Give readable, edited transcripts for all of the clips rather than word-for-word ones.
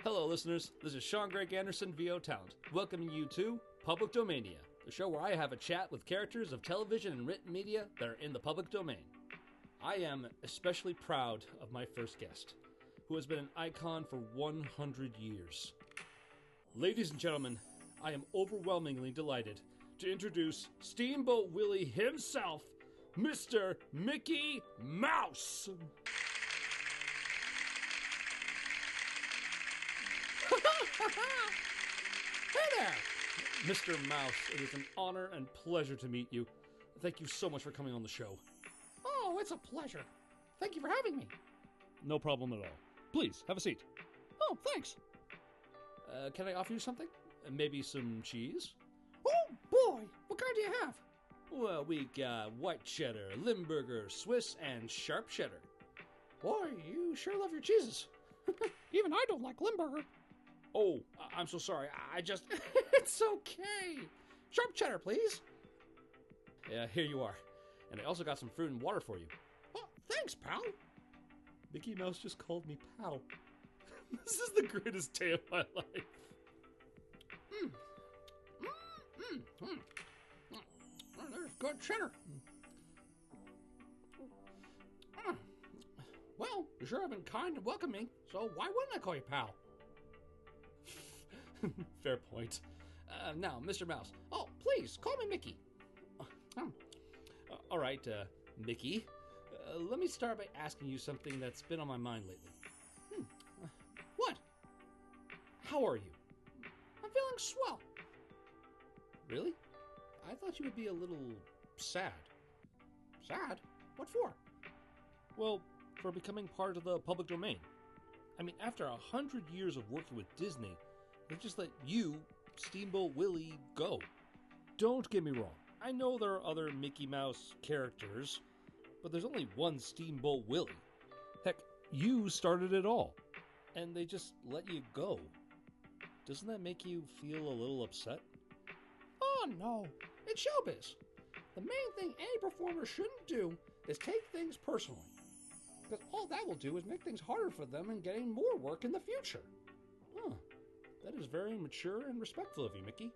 Hello, listeners. This is Sean Greg Andersen, VO Talent, welcoming you to Public Domania, the show where I have a chat with characters of television and written media that are in the public domain. I am especially proud of my first guest, who has been an icon for 100 years. Ladies and gentlemen, I am overwhelmingly delighted to introduce Steamboat Willie himself, Mr. Mickey Mouse. Hey there! Mr. Mouse, it is an honor and pleasure to meet you. Thank you so much for coming on the show. Oh, it's a pleasure. Thank you for having me. No problem at all. Please, have a seat. Oh, thanks. Can I offer you something? Maybe some cheese? Oh, boy! What kind do you have? Well, we got white cheddar, Limburger, Swiss, and sharp cheddar. Boy, you sure love your cheeses. Even I don't like Limburger. Oh, I'm so sorry. I just... It's okay. Sharp cheddar, please. Yeah, here you are. And I also got some fruit and water for you. Oh, thanks, pal. Mickey Mouse just called me pal. This is the greatest day of my life. Oh, there's good cheddar. Well, you sure have been kind and welcoming, so why wouldn't I call you pal? Fair point. Now, Mr. Mouse. Oh, please, call me Mickey. All right, Mickey. Let me start by asking you something that's been on my mind lately. What? How are you? I'm feeling swell. Really? I thought you would be a little sad. Sad? What for? Well, for becoming part of the public domain. I mean, after 100 years of working with Disney, they just let you, Steamboat Willie, go. Don't get me wrong. I know there are other Mickey Mouse characters, but there's only one Steamboat Willie. Heck, you started it all, and they just let you go. Doesn't that make you feel a little upset? Oh, no. It's showbiz. The main thing any performer shouldn't do is take things personally. Because all that will do is make things harder for them in getting more work in the future. Huh. That is very mature and respectful of you, Mickey.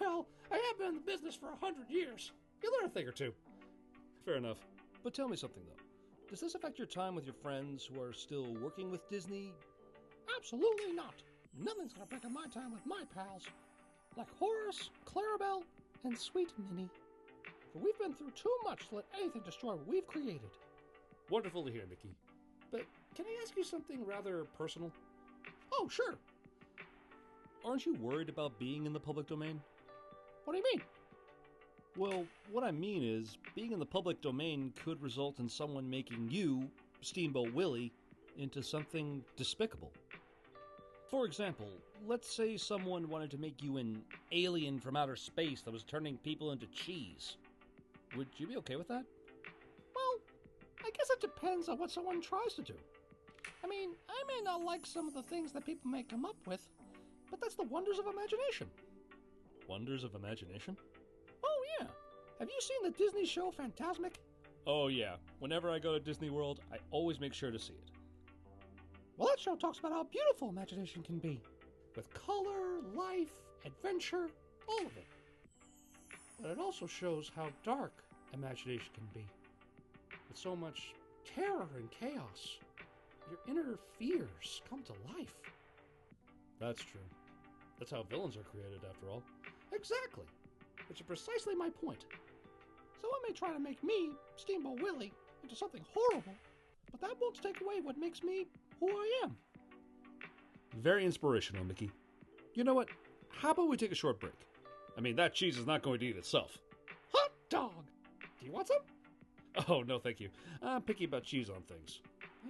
Well, I have been in the business for 100 years. You learn a thing or two. Fair enough. But tell me something, though. Does this affect your time with your friends who are still working with Disney? Absolutely not. Nothing's going to break up my time with my pals. Like Horace, Clarabelle, and Sweet Minnie. For we've been through too much to let anything destroy what we've created. Wonderful to hear, Mickey. But can I ask you something rather personal? Oh, sure. Aren't you worried about being in the public domain? What do you mean? Well, what I mean is, being in the public domain could result in someone making you, Steamboat Willie, into something despicable. For example, let's say someone wanted to make you an alien from outer space that was turning people into cheese. Would you be okay with that? Well, I guess it depends on what someone tries to do. I mean, I may not like some of the things that people may come up with, but that's the wonders of imagination. Wonders of imagination? Oh, yeah. Have you seen the Disney show Fantasmic? Oh, yeah. Whenever I go to Disney World, I always make sure to see it. Well, that show talks about how beautiful imagination can be. With color, life, adventure, all of it. But it also shows how dark imagination can be. With so much terror and chaos. Your inner fears come to life. That's true. That's how villains are created, after all. Exactly. Which is precisely my point. Someone may try to make me, Steamboat Willie, into something horrible, but that won't take away what makes me who I am. Very inspirational, Mickey. You know what? How about we take a short break? I mean, that cheese is not going to eat itself. Hot dog! Do you want some? Oh, no thank you. I'm picky about cheese on things.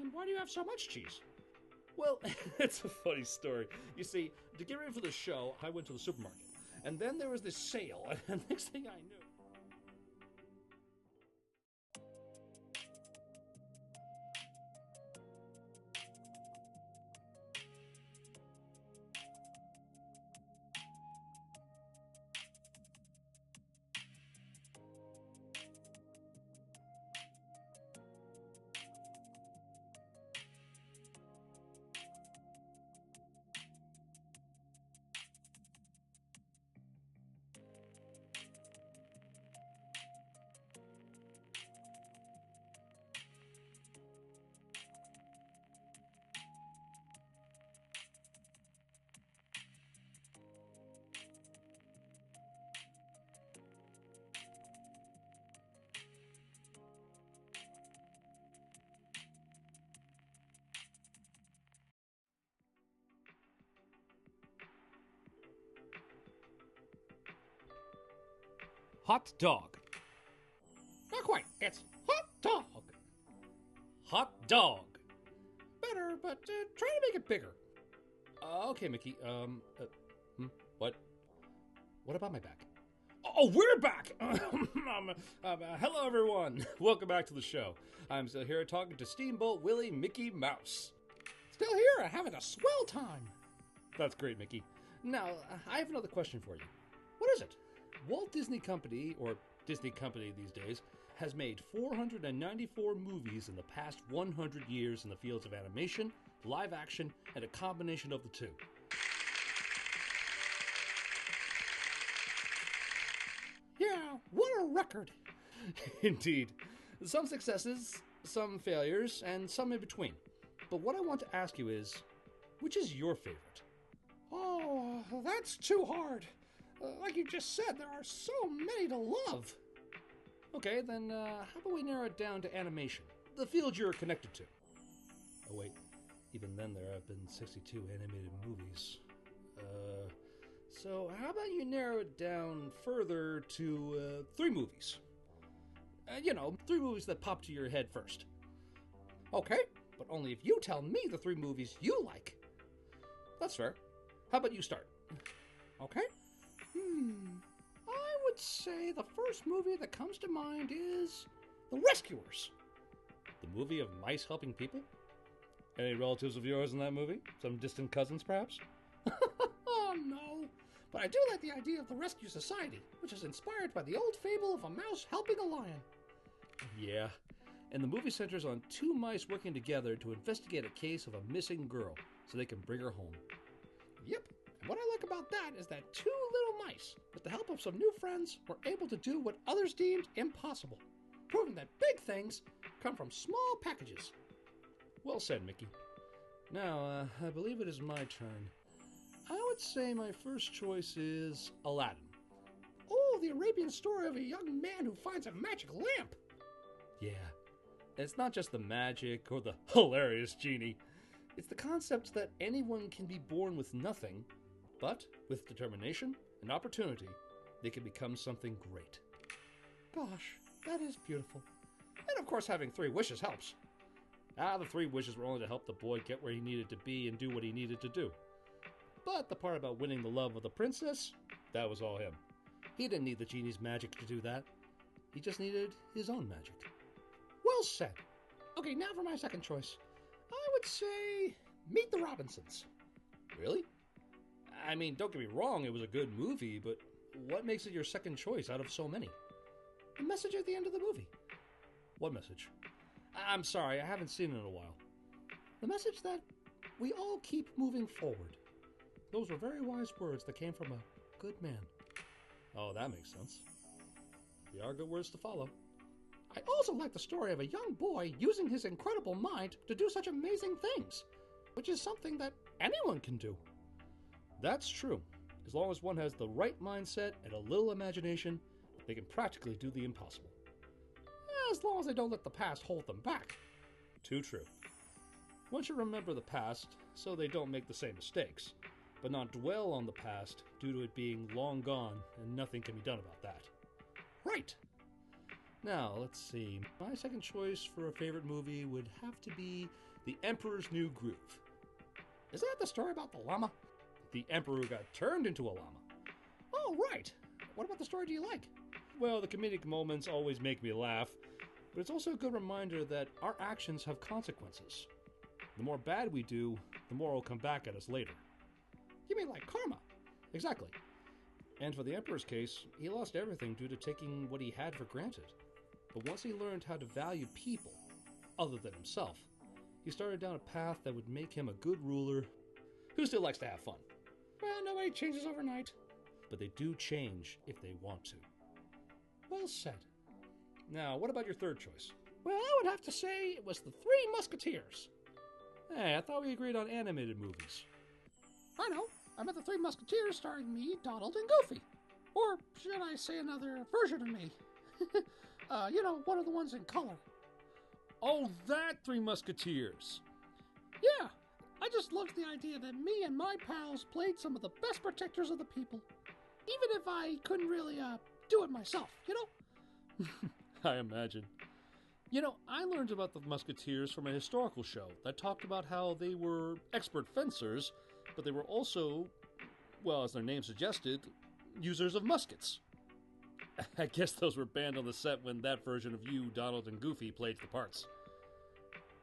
And why do you have so much cheese? Well, it's a funny story. You see, to get ready for the show, I went to the supermarket. And then there was this sale, and next thing I knew... hot dog. Not quite. It's hot dog. Hot dog. Better, but try to make it bigger. Okay, Mickey. What? What about my back? Oh, we're back! Hello, everyone. Welcome back to the show. I'm still here talking to Steamboat Willie Mickey Mouse. Still here, having a swell time. That's great, Mickey. Now, I have another question for you. What is it? Walt Disney Company, or Disney Company these days, has made 494 movies in the past 100 years in the fields of animation, live action, and a combination of the two. Yeah, what a record. Indeed. Some successes, some failures, and some in between. But what I want to ask you is, which is your favorite? Oh, that's too hard. Like you just said, there are so many to love. Okay, then how about we narrow it down to animation, the field you're connected to? Oh wait, even then there have been 62 animated movies. So how about you narrow it down further to 3 movies? 3 movies that pop to your head first. Okay, but only if you tell me the 3 movies you like. That's fair. How about you start? Okay. I would say the first movie that comes to mind is The Rescuers. The movie of mice helping people? Any relatives of yours in that movie? Some distant cousins, perhaps? Oh, no. But I do like the idea of the Rescue Society, which is inspired by the old fable of a mouse helping a lion. Yeah, and the movie centers on 2 mice working together to investigate a case of a missing girl so they can bring her home. Yep, and what I like about that is that 2 little mice, with the help of some new friends, were able to do what others deemed impossible, proving that big things come from small packages. Well said, Mickey. Now, I believe it is my turn. I would say my first choice is Aladdin. Oh, the Arabian story of a young man who finds a magic lamp. Yeah, and it's not just the magic or the hilarious genie. It's the concept that anyone can be born with nothing, but with determination and opportunity, they can become something great. Gosh, that is beautiful. And of course having 3 wishes helps. The 3 wishes were only to help the boy get where he needed to be and do what he needed to do. But the part about winning the love of the princess, that was all him. He didn't need the genie's magic to do that. He just needed his own magic. Well said. Okay, now for my second choice. I would say Meet the Robinsons. Really? I mean, don't get me wrong, it was a good movie, but what makes it your second choice out of so many? The message at the end of the movie. What message? I'm sorry, I haven't seen it in a while. The message that we all keep moving forward. Those were very wise words that came from a good man. Oh, that makes sense. They are good words to follow. I also like the story of a young boy using his incredible mind to do such amazing things, which is something that anyone can do. That's true. As long as one has the right mindset and a little imagination, they can practically do the impossible. As long as they don't let the past hold them back. Too true. One should remember the past so they don't make the same mistakes, but not dwell on the past due to it being long gone and nothing can be done about that. Right. Now, let's see. My second choice for a favorite movie would have to be The Emperor's New Groove. Is that the story about the llama? The Emperor got turned into a llama. Oh, right. What about the story do you like? Well, the comedic moments always make me laugh, but it's also a good reminder that our actions have consequences. The more bad we do, the more will come back at us later. You mean like karma? Exactly. And for the Emperor's case, he lost everything due to taking what he had for granted. But once he learned how to value people, other than himself, he started down a path that would make him a good ruler who still likes to have fun. Well, nobody changes overnight. But they do change if they want to. Well said. Now, what about your third choice? Well, I would have to say it was The Three Musketeers. Hey, I thought we agreed on animated movies. I know. I meant The Three Musketeers starring me, Donald, and Goofy. Or should I say another version of me? One of the ones in color. Oh, that Three Musketeers. Yeah, I just loved the idea that me and my pals played some of the best protectors of the people. Even if I couldn't really, do it myself, you know? I imagine. You know, I learned about the Musketeers from a historical show that talked about how they were expert fencers, but they were also, well, as their name suggested, users of muskets. I guess those were banned on the set when that version of you, Donald, and Goofy played the parts.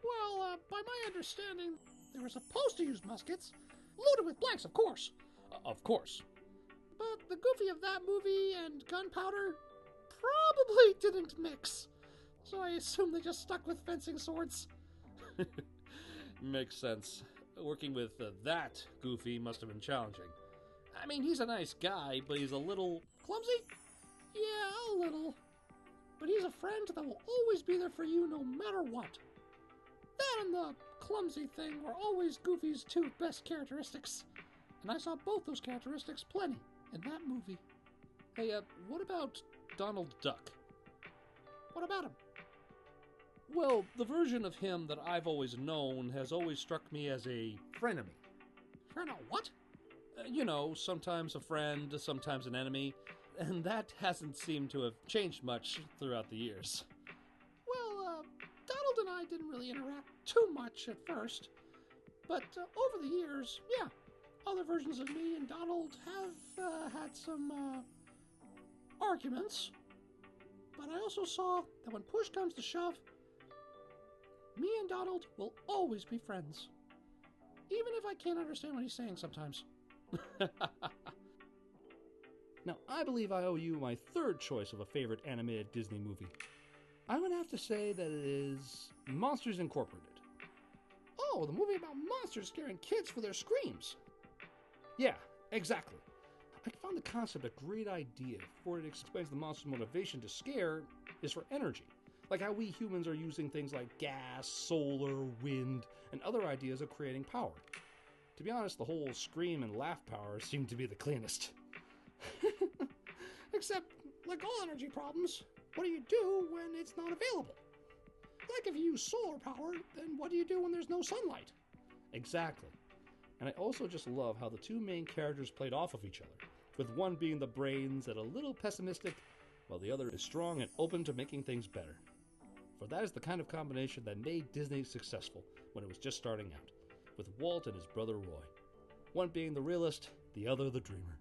Well, by my understanding, they were supposed to use muskets, loaded with blanks, of course. Of course. But the Goofy of that movie and gunpowder probably didn't mix. So I assume they just stuck with fencing swords. Makes sense. Working with that Goofy must have been challenging. I mean, he's a nice guy, but he's a little clumsy? Yeah, a little. But he's a friend that will always be there for you no matter what. That and the clumsy thing were always Goofy's two best characteristics. And I saw both those characteristics plenty in that movie. Hey, what about Donald Duck? What about him? Well, the version of him that I've always known has always struck me as a frenemy. Friend of what? You know, sometimes a friend, sometimes an enemy, and that hasn't seemed to have changed much throughout the years. Well, Donald and I didn't really interact too much at first, but over the years, yeah, other versions of me and Donald have had some arguments, but I also saw that when push comes to shove, me and Donald will always be friends, even if I can't understand what he's saying sometimes. Now, I believe I owe you my third choice of a favorite animated Disney movie. I would have to say that it is Monsters Incorporated. Oh, the movie about monsters scaring kids for their screams. Yeah, exactly. I found the concept a great idea, for it explains the monster's motivation to scare is for energy. Like how we humans are using things like gas, solar, wind, and other ideas of creating power. To be honest, the whole scream and laugh power seem to be the cleanest. Except, like all energy problems, what do you do when it's not available? Like if you use solar power, then what do you do when there's no sunlight? Exactly. And I also just love how the two main characters played off of each other, with one being the brains and a little pessimistic, while the other is strong and open to making things better. For that is the kind of combination that made Disney successful when it was just starting out, with Walt and his brother Roy. One being the realist, the other the dreamer.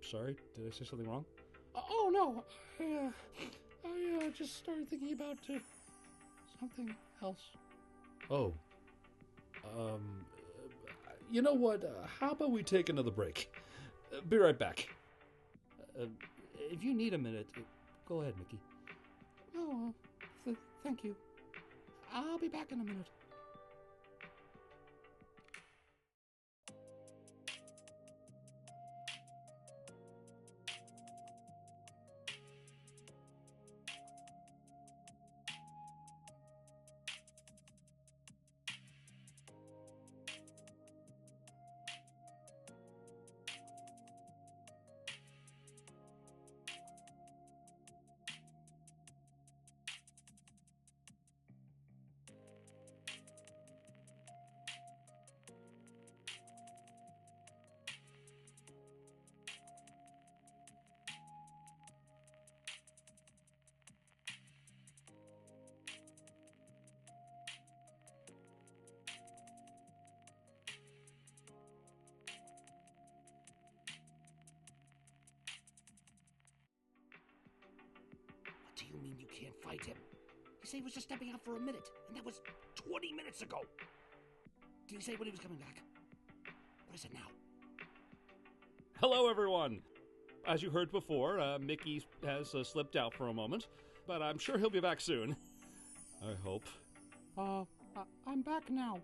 Sorry, did I say something wrong? Oh no, I just started thinking about something else. Oh. You know what? How about we take another break? Be right back. If you need a minute, go ahead, Mickey. Oh, thank you. I'll be back in a minute. Do you mean you can't fight him? He said he was just stepping out for a minute, and that was 20 minutes ago. Did he say when he was coming back? What is it now? Hello, everyone! As you heard before, Mickey has slipped out for a moment, but I'm sure he'll be back soon. I hope. I'm back now.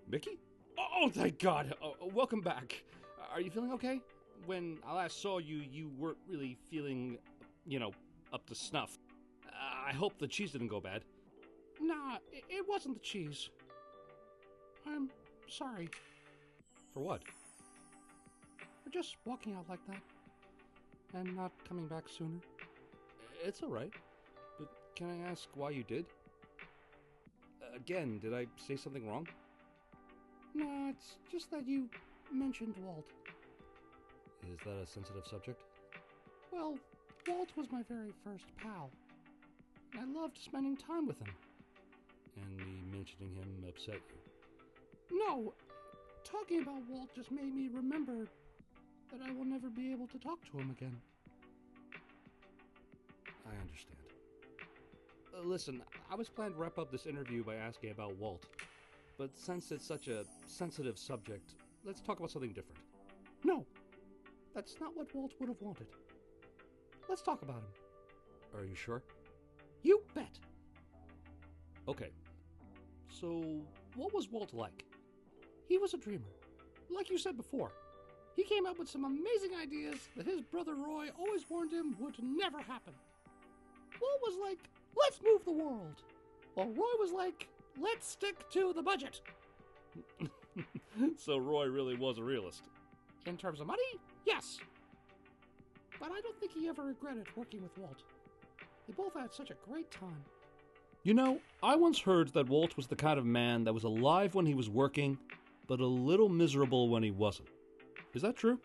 Mickey? Oh, thank God! Welcome back. Are you feeling okay? When I last saw you, you weren't really feeling, up to snuff. I hope the cheese didn't go bad. Nah, it wasn't the cheese. I'm sorry. For what? For just walking out like that. And not coming back sooner. It's alright. But can I ask why you did? Again, did I say something wrong? Nah, it's just that you mentioned Walt. Is that a sensitive subject? Well, Walt was my very first pal. And I loved spending time with him. And me mentioning him upset you? No, talking about Walt just made me remember that I will never be able to talk to him again. I understand. Listen, I was planning to wrap up this interview by asking about Walt. But since it's such a sensitive subject, let's talk about something different. No, that's not what Walt would have wanted. Let's talk about him. Are you sure? You bet. Okay. So, what was Walt like? He was a dreamer. Like you said before, he came up with some amazing ideas that his brother Roy always warned him would never happen. Walt was like, let's move the world. While Roy was like, let's stick to the budget. So Roy really was a realist. In terms of money, yes. But I don't think he ever regretted working with Walt. They both had such a great time. You know, I once heard that Walt was the kind of man that was alive when he was working, but a little miserable when he wasn't. Is that true?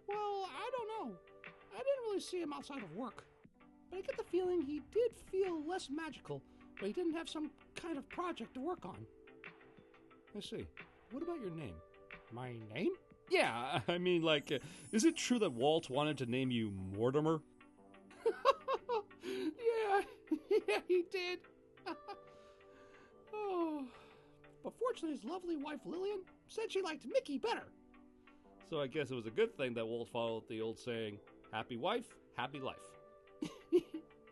Well, I don't know. I didn't really see him outside of work. But I get the feeling he did feel less magical when he didn't have some kind of project to work on. I see. What about your name? My name? Yeah, I mean, like, is it true that Walt wanted to name you Mortimer? Yeah, he did. Oh, but fortunately his lovely wife Lillian said she liked Mickey better. So I guess it was a good thing that Walt followed the old saying, happy wife, happy life.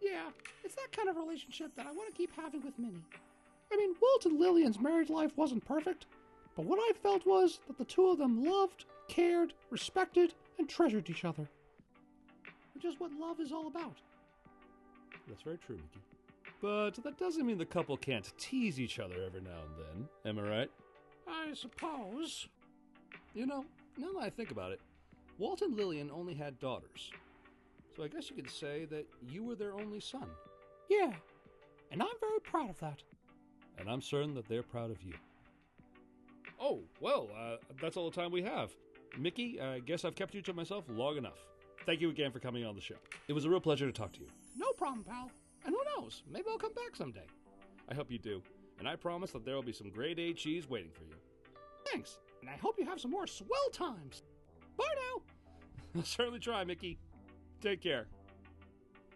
Yeah, it's that kind of relationship that I want to keep having with Minnie. I mean, Walt and Lillian's married life wasn't perfect, but what I felt was that the two of them loved, cared, respected, and treasured each other. Which is what love is all about. That's very true, Mickey. But that doesn't mean the couple can't tease each other every now and then. Am I right? I suppose. You know, now that I think about it, Walt and Lillian only had daughters. So I guess you could say that you were their only son. Yeah, and I'm very proud of that. And I'm certain that they're proud of you. Oh, well, that's all the time we have. Mickey, I guess I've kept you to myself long enough. Thank you again for coming on the show. It was a real pleasure to talk to you. No problem, pal. And who knows, maybe I'll come back someday. I hope you do. And I promise that there will be some grade A cheese waiting for you. Thanks, and I hope you have some more swell times. Bye now. I'll certainly try, Mickey. Take care.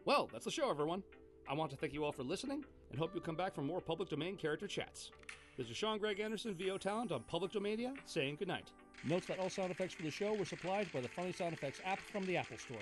Well, that's the show, everyone. I want to thank you all for listening and hope you'll come back for more Public Domain character chats. This is Sean Greg Andersen, VO Talent on Public Domania, saying goodnight. Notes that all sound effects for the show were supplied by the Funny Sound Effects app from the Apple Store.